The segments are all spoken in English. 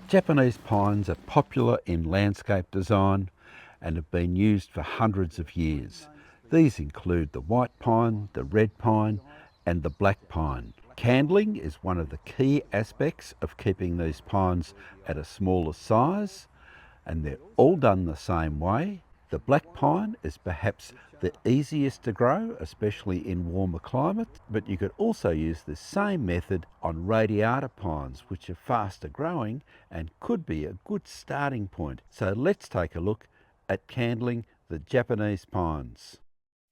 Japanese pines are popular in landscape design and have been used for hundreds of years. These include the white pine, the red pine and the black pine. Candling is one of the key aspects of keeping these pines at a smaller size, and they're all done the same way. The black pine is perhaps the easiest to grow, especially in warmer climates, but you could also use the same method on radiata pines, which are faster growing and could be a good starting point. So let's take a look at candling the Japanese pines.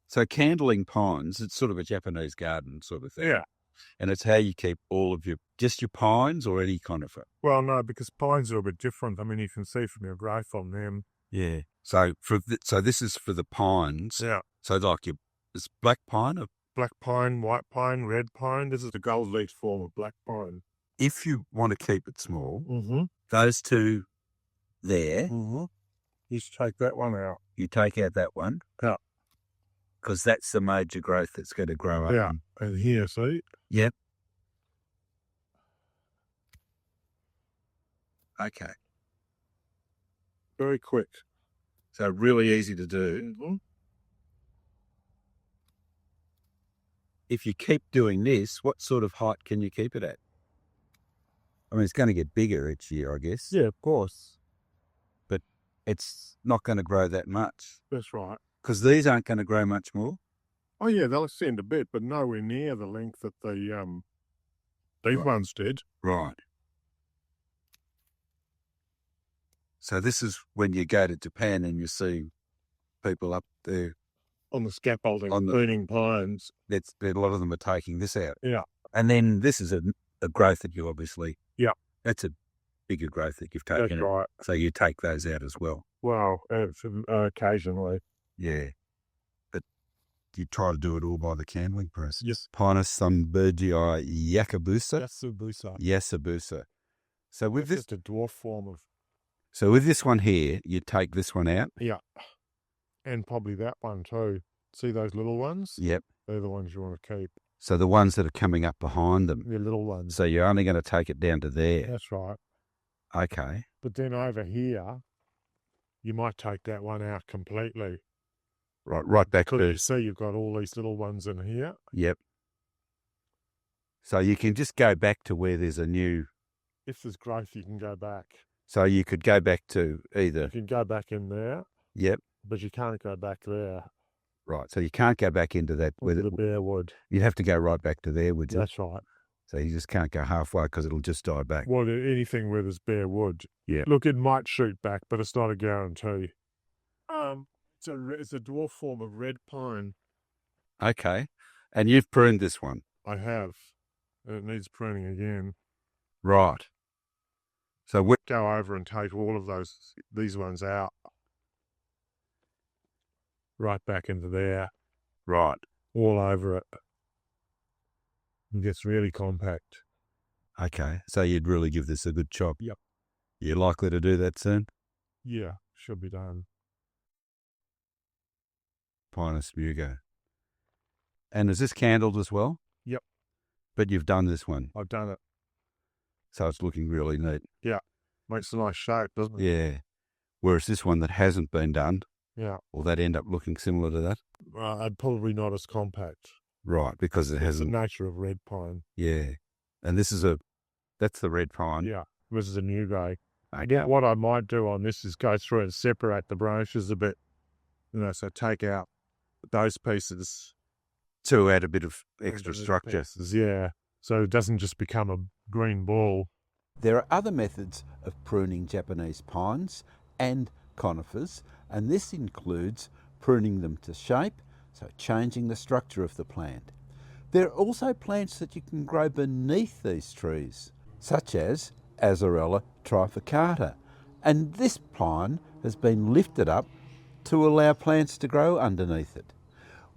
So candling pines, it's sort of a Japanese garden sort of thing. Yeah. And it's how you keep all of just your pines or any conifer. Well, no, because pines are a bit different. I mean, you can see from your growth on them. Yeah. So so this is for the pines. Yeah. So like it's black pine or black pine, white pine, red pine. This is the gold leaf form of black pine. If you want to keep it small, Mm-hmm. those two there, You should take that one out. you take out that one. Yeah. Because that's the major growth that's going to grow up. Yeah. And here, see? Yep. Okay. Very quick. So really easy to do. Mm-hmm. If you keep doing this, what sort of height can you keep it at? I mean, it's going to get bigger each year, I guess. Yeah, of course. But it's not going to grow that much. That's right. Because these aren't going to grow much more. Oh, yeah, they'll extend a bit, but nowhere near the length that the these ones did. Right. So this is when you go to Japan and you see people up there on the scaffolding, pruning pines. A lot of them are taking this out. Yeah. And then this is a growth that you obviously... Yeah. That's a bigger growth that you've taken. That's right. So you take those out as well. Well, occasionally. Yeah. But you try to do it all by the candling process. Yes. Pinus, thunbergii, Yasabusa. So with this, just a dwarf form of... So with this one here, you take this one out. Yeah. And probably that one too. See those little ones? Yep. They're the ones you want to keep. So the ones that are coming up behind them. The little ones. So you're only going to take it down to there. That's right. Okay. But then over here, you might take that one out completely. Right back to... You see you've got all these little ones in here. Yep. So you can just go back to where there's a new... If there's growth, you can go back. So you could go back to either... You can go back in there. Yep. But you can't go back there. Right. So you can't go back into that... With the bare wood. You'd have to go right back to there, would you? That's right. So you just can't go halfway because it'll just die back. Well, anything where there's bare wood. Yeah. Look, it might shoot back, but it's not a guarantee. It's a dwarf form of red pine. Okay. And you've pruned this one? I have. And it needs pruning again. Right. So we go over and take all of these ones out. Right back into there. Right. All over it. It gets really compact. Okay. So you'd really give this a good chop? Yep. You're likely to do that soon? Yeah, should be done. Pinus mugo. And is this candled as well? Yep. But you've done this one? I've done it. So it's looking really neat. Yeah. Makes a nice shape, doesn't it? Yeah. Whereas this one that hasn't been done, yeah, will that end up looking similar to that? Probably not as compact. Right, because it hasn't... It's the nature of red pine. Yeah. And this is that's the red pine. Yeah. This is a new guy. Yeah. What I might do on this is go through and separate the branches a bit. So take out those pieces. To add a bit of extra structure. Yeah. So it doesn't just become a green ball. There are other methods of pruning Japanese pines and conifers, and this includes pruning them to shape, so changing the structure of the plant. There are also plants that you can grow beneath these trees, such as Azorella trifurcata, and this pine has been lifted up to allow plants to grow underneath it.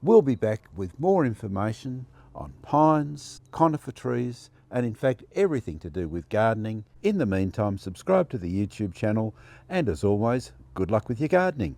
We'll be back with more information on pines, conifer trees, and in fact everything to do with gardening. In the meantime, subscribe to the YouTube channel, and as always, good luck with your gardening.